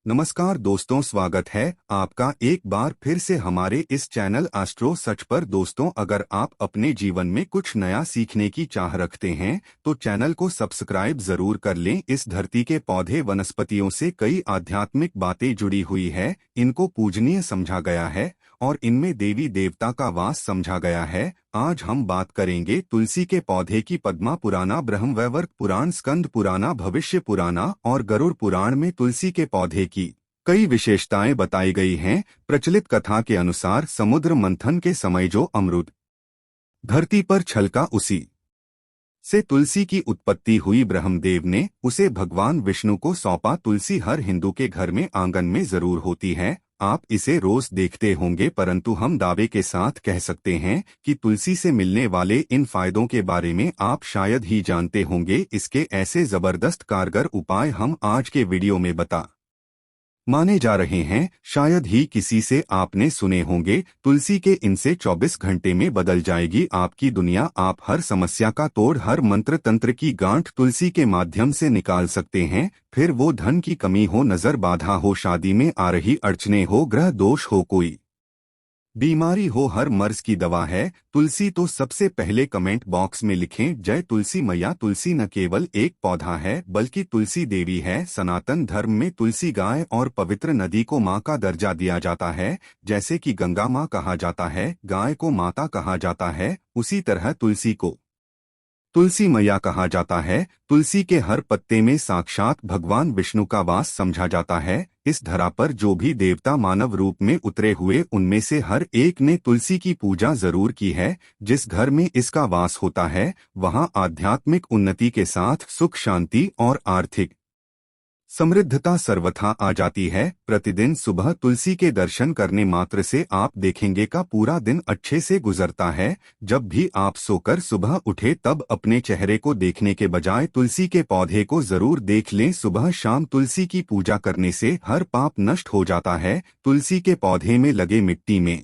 नमस्कार दोस्तों, स्वागत है आपका एक बार फिर से हमारे इस चैनल एस्ट्रो सच पर। दोस्तों, अगर आप अपने जीवन में कुछ नया सीखने की चाह रखते हैं तो चैनल को सब्सक्राइब जरूर कर लें। इस धरती के पौधे वनस्पतियों से कई आध्यात्मिक बातें जुड़ी हुई है। इनको पूजनीय समझा गया है और इनमें देवी देवता का वास समझा गया है। आज हम बात करेंगे तुलसी के पौधे की। पद्मा पुराना, ब्रह्मवैवर्त पुराण, स्कंद पुराना, भविष्य पुराना और गरुड़ पुराण में तुलसी के पौधे की कई विशेषताएं बताई गई हैं। प्रचलित कथा के अनुसार समुद्र मंथन के समय जो अमृत धरती पर छलका, उसी से तुलसी की उत्पत्ति हुई। ब्रह्मदेव ने उसे भगवान विष्णु को सौंपा। तुलसी हर हिंदू के घर में आंगन में जरूर होती है। आप इसे रोज देखते होंगे, परंतु हम दावे के साथ कह सकते हैं कि तुलसी से मिलने वाले इन फायदों के बारे में आप शायद ही जानते होंगे। इसके ऐसे जबरदस्त कारगर उपाय हम आज के वीडियो में बता माने जा रहे हैं। शायद ही किसी से आपने सुने होंगे। तुलसी के इनसे 24 घंटे में बदल जाएगी आपकी दुनिया। आप हर समस्या का तोड़, हर मंत्र तंत्र की गांठ तुलसी के माध्यम से निकाल सकते हैं। फिर वो धन की कमी हो, नजर बाधा हो, शादी में आ रही अड़चने हो, ग्रह दोष हो, कोई बीमारी हो, हर मर्ज की दवा है तुलसी। तो सबसे पहले कमेंट बॉक्स में लिखें जय तुलसी मैया। तुलसी न केवल एक पौधा है बल्कि तुलसी देवी है। सनातन धर्म में तुलसी गाय और पवित्र नदी को माँ का दर्जा दिया जाता है। जैसे कि गंगा माँ कहा जाता है, गाय को माता कहा जाता है, उसी तरह तुलसी को तुलसी मैया कहा जाता है। तुलसी के हर पत्ते में साक्षात भगवान विष्णु का वास समझा जाता है। इस धरा पर जो भी देवता मानव रूप में उतरे हुए, उनमें से हर एक ने तुलसी की पूजा जरूर की है। जिस घर में इसका वास होता है वहां आध्यात्मिक उन्नति के साथ सुख, शांति और आर्थिक समृद्धता सर्वथा आ जाती है। प्रतिदिन सुबह तुलसी के दर्शन करने मात्र से आप देखेंगे का पूरा दिन अच्छे से गुजरता है। जब भी आप सोकर सुबह उठे तब अपने चेहरे को देखने के बजाय तुलसी के पौधे को जरूर देख लें। सुबह शाम तुलसी की पूजा करने से हर पाप नष्ट हो जाता है। तुलसी के पौधे में लगे मिट्टी में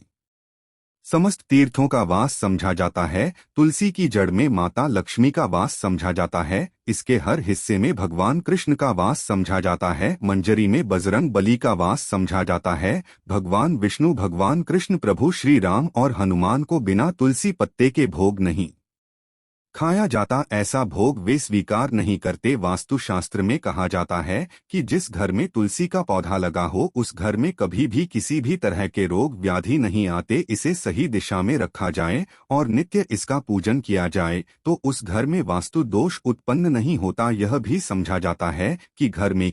समस्त तीर्थों का वास समझा जाता है। तुलसी की जड़ में माता लक्ष्मी का वास समझा जाता है। इसके हर हिस्से में भगवान कृष्ण का वास समझा जाता है। मंजरी में बजरंग बली का वास समझा जाता है। भगवान विष्णु, भगवान कृष्ण, प्रभु श्री राम और हनुमान को बिना तुलसी पत्ते के भोग नहीं खाया जाता। ऐसा भोग वे स्वीकार नहीं करते। वास्तुशास्त्र में कहा जाता है कि जिस घर में तुलसी का पौधा लगा हो उस घर में कभी भी किसी भी तरह के रोग व्याधि नहीं आते। इसे सही दिशा में रखा जाए और नित्य इसका पूजन किया जाए तो उस घर में वास्तु दोष उत्पन्न नहीं होता। यह भी समझा जाता है कि घर में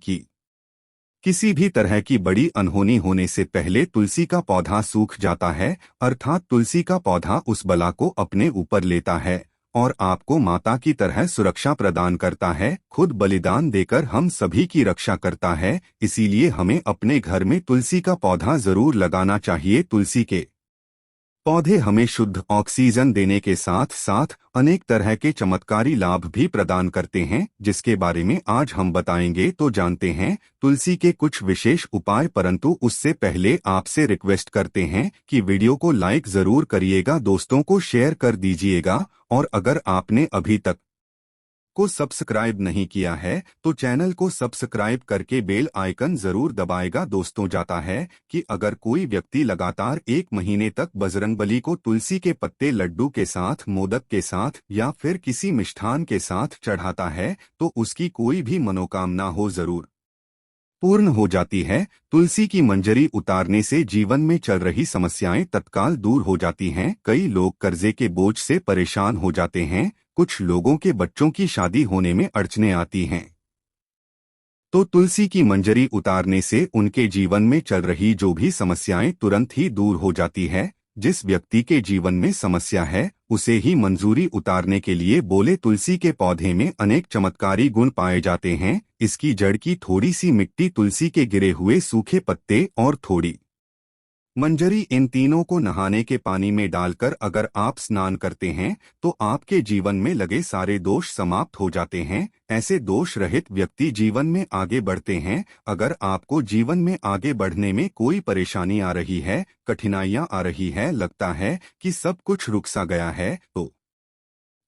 किसी भी तरह की बड़ी अनहोनी होने से पहले तुलसी का पौधा सूख जाता है, अर्थात तुलसी का पौधा उस बला को अपने ऊपर लेता है और आपको माता की तरह सुरक्षा प्रदान करता है। खुद बलिदान देकर हम सभी की रक्षा करता है। इसीलिए हमें अपने घर में तुलसी का पौधा जरूर लगाना चाहिए। तुलसी के पौधे हमें शुद्ध ऑक्सीजन देने के साथ साथ अनेक तरह के चमत्कारी लाभ भी प्रदान करते हैं, जिसके बारे में आज हम बताएंगे। तो जानते हैं तुलसी के कुछ विशेष उपाय, परंतु उससे पहले आपसे रिक्वेस्ट करते हैं कि वीडियो को लाइक जरूर करिएगा, दोस्तों को शेयर कर दीजिएगा और अगर आपने अभी तक को सब्सक्राइब नहीं किया है तो चैनल को सब्सक्राइब करके बेल आइकन जरूर दबाएगा। दोस्तों, जाता है कि अगर कोई व्यक्ति लगातार 1 महीने तक बजरंगबली को तुलसी के पत्ते लड्डू के साथ, मोदक के साथ या फिर किसी मिष्ठान के साथ चढ़ाता है तो उसकी कोई भी मनोकामना हो जरूर पूर्ण हो जाती है। तुलसी की मंजरी उतारने से जीवन में चल रही समस्याएं तत्काल दूर हो जाती हैं। कई लोग कर्जे के बोझ से परेशान हो जाते हैं। कुछ लोगों के बच्चों की शादी होने में अड़चनें आती हैं तो तुलसी की मंजरी उतारने से उनके जीवन में चल रही जो भी समस्याएं तुरंत ही दूर हो जाती है। जिस व्यक्ति के जीवन में समस्या है उसे ही मंजूरी उतारने के लिए बोले। तुलसी के पौधे में अनेक चमत्कारी गुण पाए जाते हैं। इसकी जड़ की थोड़ी सी मिट्टी, तुलसी के गिरे हुए सूखे पत्ते और थोड़ी मंजरी, इन तीनों को नहाने के पानी में डालकर अगर आप स्नान करते हैं तो आपके जीवन में लगे सारे दोष समाप्त हो जाते हैं। ऐसे दोष रहित व्यक्ति जीवन में आगे बढ़ते हैं। अगर आपको जीवन में आगे बढ़ने में कोई परेशानी आ रही है, कठिनाइयां आ रही है, लगता है कि सब कुछ रुक सा गया है, तो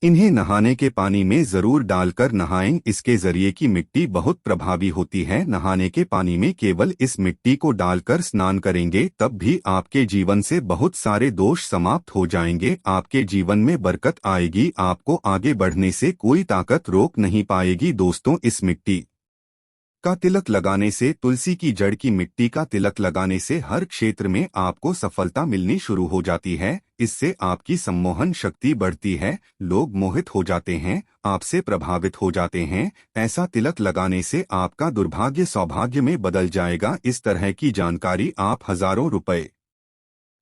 इन्हें नहाने के पानी में जरूर डालकर नहाएं। इसके जरिए की मिट्टी बहुत प्रभावी होती है। नहाने के पानी में केवल इस मिट्टी को डालकर स्नान करेंगे तब भी आपके जीवन से बहुत सारे दोष समाप्त हो जाएंगे। आपके जीवन में बरकत आएगी। आपको आगे बढ़ने से कोई ताकत रोक नहीं पाएगी। दोस्तों, इस मिट्टी का तिलक लगाने से, तुलसी की जड़ की मिट्टी का तिलक लगाने से हर क्षेत्र में आपको सफलता मिलनी शुरू हो जाती है। इससे आपकी सम्मोहन शक्ति बढ़ती है। लोग मोहित हो जाते हैं, आपसे प्रभावित हो जाते हैं। ऐसा तिलक लगाने से आपका दुर्भाग्य सौभाग्य में बदल जाएगा। इस तरह की जानकारी आप हजारों रुपए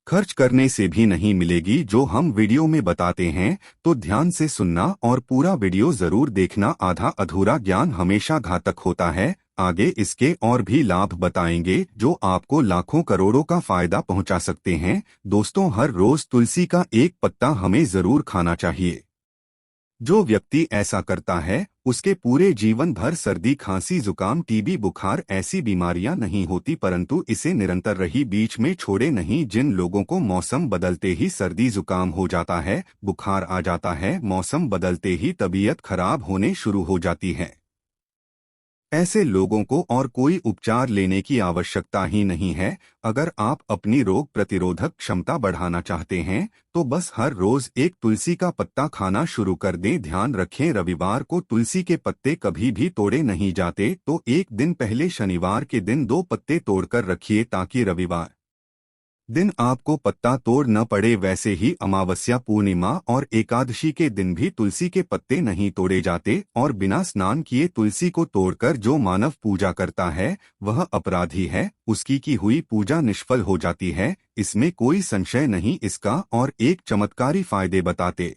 खर्च करने से भी नहीं मिलेगी जो हम वीडियो में बताते हैं। तो ध्यान से सुनना और पूरा वीडियो जरूर देखना। आधा अधूरा ज्ञान हमेशा घातक होता है। आगे इसके और भी लाभ बताएंगे जो आपको लाखों करोड़ों का फायदा पहुंचा सकते हैं। दोस्तों, हर रोज तुलसी का एक पत्ता हमें जरूर खाना चाहिए। जो व्यक्ति ऐसा करता है उसके पूरे जीवन भर सर्दी, खांसी, जुकाम, टीबी, बुखार ऐसी बीमारियां नहीं होती, परंतु इसे निरंतर रही बीच में छोड़े नहीं। जिन लोगों को मौसम बदलते ही सर्दी जुकाम हो जाता है, बुखार आ जाता है, मौसम बदलते ही तबीयत खराब होने शुरू हो जाती है, ऐसे लोगों को और कोई उपचार लेने की आवश्यकता ही नहीं है। अगर आप अपनी रोग प्रतिरोधक क्षमता बढ़ाना चाहते हैं तो बस हर रोज एक तुलसी का पत्ता खाना शुरू कर दें। ध्यान रखें, रविवार को तुलसी के पत्ते कभी भी तोड़े नहीं जाते, तो एक दिन पहले शनिवार के दिन 2 पत्ते तोड़कर रखिए ताकि रविवार दिन आपको पत्ता तोड़ न पड़े। वैसे ही अमावस्या, पूर्णिमा और एकादशी के दिन भी तुलसी के पत्ते नहीं तोड़े जाते और बिना स्नान किए तुलसी को तोड़कर जो मानव पूजा करता है वह अपराधी है। उसकी की हुई पूजा निष्फल हो जाती है, इसमें कोई संशय नहीं। इसका और एक चमत्कारी फायदे बताते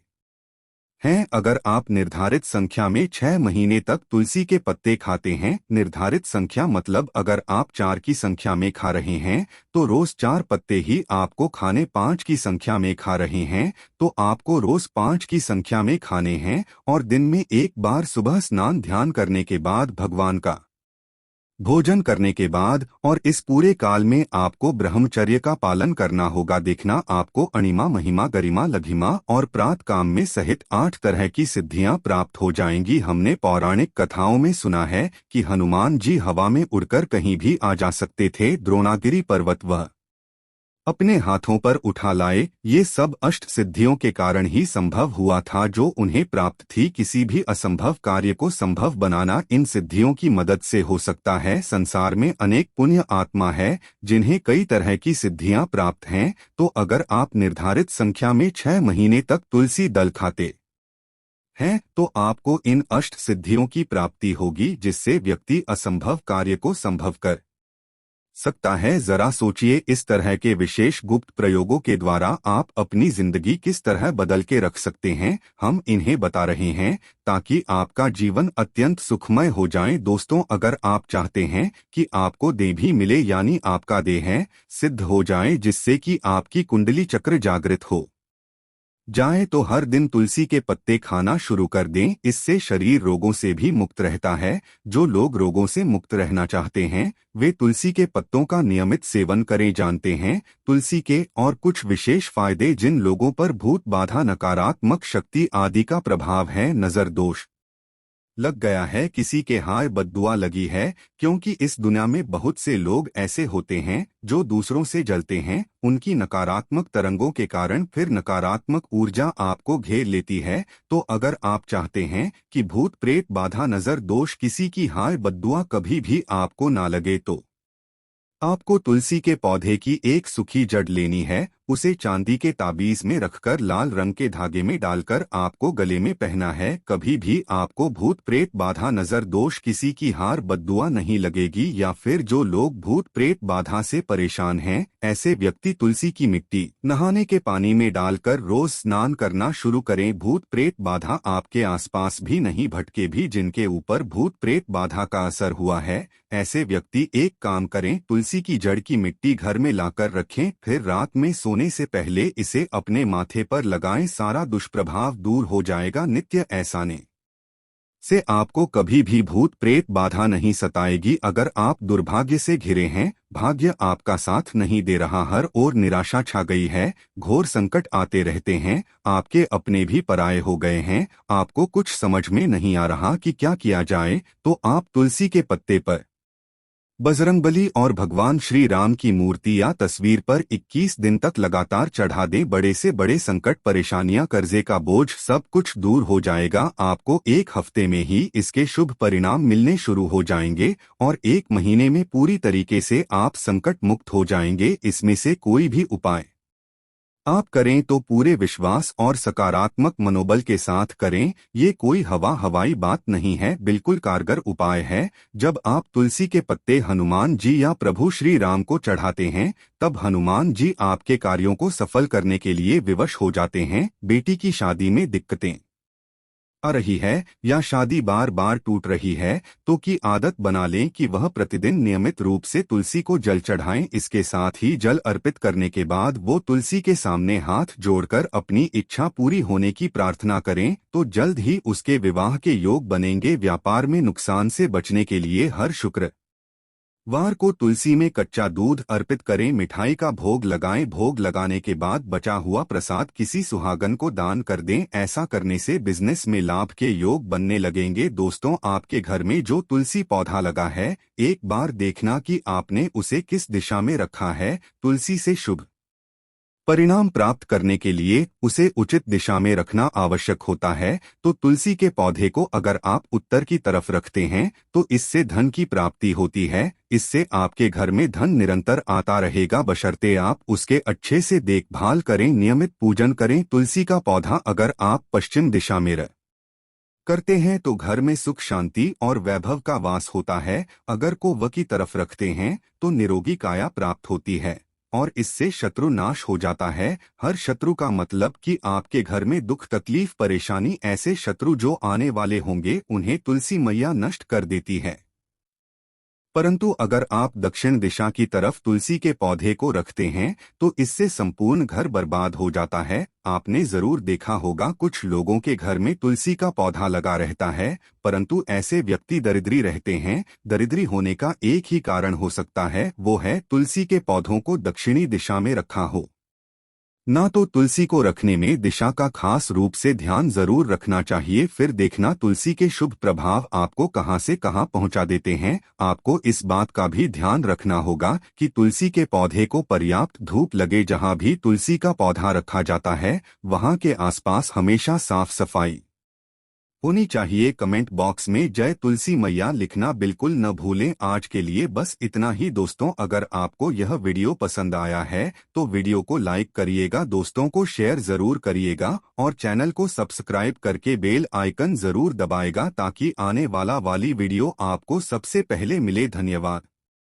हैं। अगर आप निर्धारित संख्या में 6 महीने तक तुलसी के पत्ते खाते हैं, निर्धारित संख्या मतलब अगर आप 4 की संख्या में खा रहे हैं तो रोज 4 पत्ते ही आपको खाने। 5 की संख्या में खा रहे हैं तो आपको रोज 5 की संख्या में खाने हैं और दिन में एक बार सुबह स्नान ध्यान करने के बाद, भगवान का भोजन करने के बाद, और इस पूरे काल में आपको ब्रह्मचर्य का पालन करना होगा। देखना, आपको अणिमा, महिमा, गरिमा, लघिमा और प्रात काम में सहित 8 तरह की सिद्धियां प्राप्त हो जाएंगी। हमने पौराणिक कथाओं में सुना है कि हनुमान जी हवा में उड़कर कहीं भी आ जा सकते थे। द्रोणागिरी पर्वत वह अपने हाथों पर उठा लाए। ये सब अष्ट सिद्धियों के कारण ही संभव हुआ था जो उन्हें प्राप्त थी। किसी भी असंभव कार्य को संभव बनाना इन सिद्धियों की मदद से हो सकता है। संसार में अनेक पुण्य आत्मा है जिन्हें कई तरह की सिद्धियां प्राप्त हैं। तो अगर आप निर्धारित संख्या में 6 महीने तक तुलसी दल खाते हैं तो आपको इन अष्ट सिद्धियों की प्राप्ति होगी, जिससे व्यक्ति असंभव कार्य को संभव कर सकता है। जरा सोचिए, इस तरह के विशेष गुप्त प्रयोगों के द्वारा आप अपनी जिंदगी किस तरह बदल के रख सकते हैं। हम इन्हें बता रहे हैं ताकि आपका जीवन अत्यंत सुखमय हो जाए। दोस्तों, अगर आप चाहते हैं कि आपको देह भी मिले, यानी आपका देह सिद्ध हो जाए, जिससे कि आपकी कुंडली चक्र जागृत हो जाए, तो हर दिन तुलसी के पत्ते खाना शुरू कर दें। इससे शरीर रोगों से भी मुक्त रहता है। जो लोग रोगों से मुक्त रहना चाहते हैं वे तुलसी के पत्तों का नियमित सेवन करें। जानते हैं तुलसी के और कुछ विशेष फायदे। जिन लोगों पर भूत बाधा, नकारात्मक शक्ति आदि का प्रभाव है, नजर दोष लग गया है, किसी के हाय बद्दुआ लगी है, क्योंकि इस दुनिया में बहुत से लोग ऐसे होते हैं जो दूसरों से जलते हैं। उनकी नकारात्मक तरंगों के कारण फिर नकारात्मक ऊर्जा आपको घेर लेती है। तो अगर आप चाहते हैं कि भूत प्रेत बाधा, नजर दोष, किसी की हाय बद्दुआ कभी भी आपको ना लगे, तो आपको तुलसी के पौधे की एक सूखी जड़ लेनी है। उसे चांदी के ताबीज में रखकर लाल रंग के धागे में डालकर आपको गले में पहना है। कभी भी आपको भूत प्रेत बाधा, नजर दोष, किसी की हार बद्दुआ नहीं लगेगी। या फिर जो लोग भूत प्रेत बाधा से परेशान हैं, ऐसे व्यक्ति तुलसी की मिट्टी नहाने के पानी में डालकर रोज स्नान करना शुरू करें। भूत प्रेत बाधा आपके आसपास भी नहीं भटके भी। जिनके ऊपर भूत प्रेत बाधा का असर हुआ है, ऐसे व्यक्ति एक काम करें, तुलसी की जड़ की मिट्टी घर में लाकर रखें, फिर रात में सोने से पहले इसे अपने माथे पर लगाएं। सारा दुष्प्रभाव दूर हो जाएगा। नित्य ऐसा ने से आपको कभी भी भूत प्रेत बाधा नहीं सताएगी। अगर आप दुर्भाग्य से घिरे हैं, भाग्य आपका साथ नहीं दे रहा, हर ओर निराशा छा गई है, घोर संकट आते रहते हैं, आपके अपने भी पराये हो गए हैं, आपको कुछ समझ में नहीं आ रहा कि क्या किया जाए, तो आप तुलसी के पत्ते पर बजरंगबली और भगवान श्री राम की मूर्ति या तस्वीर पर 21 दिन तक लगातार चढ़ा दें। बड़े से बड़े संकट, परेशानियां, कर्जे का बोझ, सब कुछ दूर हो जाएगा। आपको 1 हफ्ते में ही इसके शुभ परिणाम मिलने शुरू हो जाएंगे और 1 महीने में पूरी तरीके से आप संकट मुक्त हो जाएंगे। इसमें से कोई भी उपाय आप करें तो पूरे विश्वास और सकारात्मक मनोबल के साथ करें। ये कोई हवाई बात नहीं है, बिल्कुल कारगर उपाय है। जब आप तुलसी के पत्ते हनुमान जी या प्रभु श्री राम को चढ़ाते हैं, तब हनुमान जी आपके कार्यों को सफल करने के लिए विवश हो जाते हैं। बेटी की शादी में दिक्कतें आ रही है या शादी बार बार टूट रही है, तो की आदत बना लें कि वह प्रतिदिन नियमित रूप से तुलसी को जल चढ़ाएं। इसके साथ ही जल अर्पित करने के बाद वो तुलसी के सामने हाथ जोड़कर अपनी इच्छा पूरी होने की प्रार्थना करें, तो जल्द ही उसके विवाह के योग बनेंगे। व्यापार में नुकसान से बचने के लिए हर शुक्रवार को तुलसी में कच्चा दूध अर्पित करें, मिठाई का भोग लगाएं। भोग लगाने के बाद बचा हुआ प्रसाद किसी सुहागन को दान कर दें। ऐसा करने से बिजनेस में लाभ के योग बनने लगेंगे। दोस्तों, आपके घर में जो तुलसी पौधा लगा है, एक बार देखना कि आपने उसे किस दिशा में रखा है। तुलसी से शुभ परिणाम प्राप्त करने के लिए उसे उचित दिशा में रखना आवश्यक होता है। तो तुलसी के पौधे को अगर आप उत्तर की तरफ रखते हैं, तो इससे धन की प्राप्ति होती है। इससे आपके घर में धन निरंतर आता रहेगा, बशर्ते आप उसके अच्छे से देखभाल करें, नियमित पूजन करें। तुलसी का पौधा अगर आप पश्चिम दिशा में करते हैं तो घर में सुख, शांति और वैभव का वास होता है। अगर को व की तरफ रखते हैं तो निरोगी काया प्राप्त होती है और इससे शत्रु नाश हो जाता है। हर शत्रु का मतलब कि आपके घर में दुख, तकलीफ, परेशानी, ऐसे शत्रु जो आने वाले होंगे, उन्हें तुलसी मैया नष्ट कर देती है। परंतु अगर आप दक्षिण दिशा की तरफ तुलसी के पौधे को रखते हैं, तो इससे संपूर्ण घर बर्बाद हो जाता है। आपने जरूर देखा होगा, कुछ लोगों के घर में तुलसी का पौधा लगा रहता है, परंतु ऐसे व्यक्ति दरिद्री रहते हैं। दरिद्री होने का एक ही कारण हो सकता है, वो है तुलसी के पौधों को दक्षिणी दिशा में रखा हो। ना तो तुलसी को रखने में दिशा का खास रूप से ध्यान जरूर रखना चाहिए। फिर देखना तुलसी के शुभ प्रभाव आपको कहां से कहां पहुंचा देते हैं। आपको इस बात का भी ध्यान रखना होगा कि तुलसी के पौधे को पर्याप्त धूप लगे। जहां भी तुलसी का पौधा रखा जाता है, वहां के आसपास हमेशा साफ सफाई होनी चाहिए। कमेंट बॉक्स में जय तुलसी मैया लिखना बिल्कुल न भूलें। आज के लिए बस इतना ही दोस्तों। अगर आपको यह वीडियो पसंद आया है तो वीडियो को लाइक करिएगा, दोस्तों को शेयर जरूर करिएगा और चैनल को सब्सक्राइब करके बेल आइकन जरूर दबाएगा, ताकि आने वाली वीडियो आपको सबसे पहले मिले। धन्यवाद।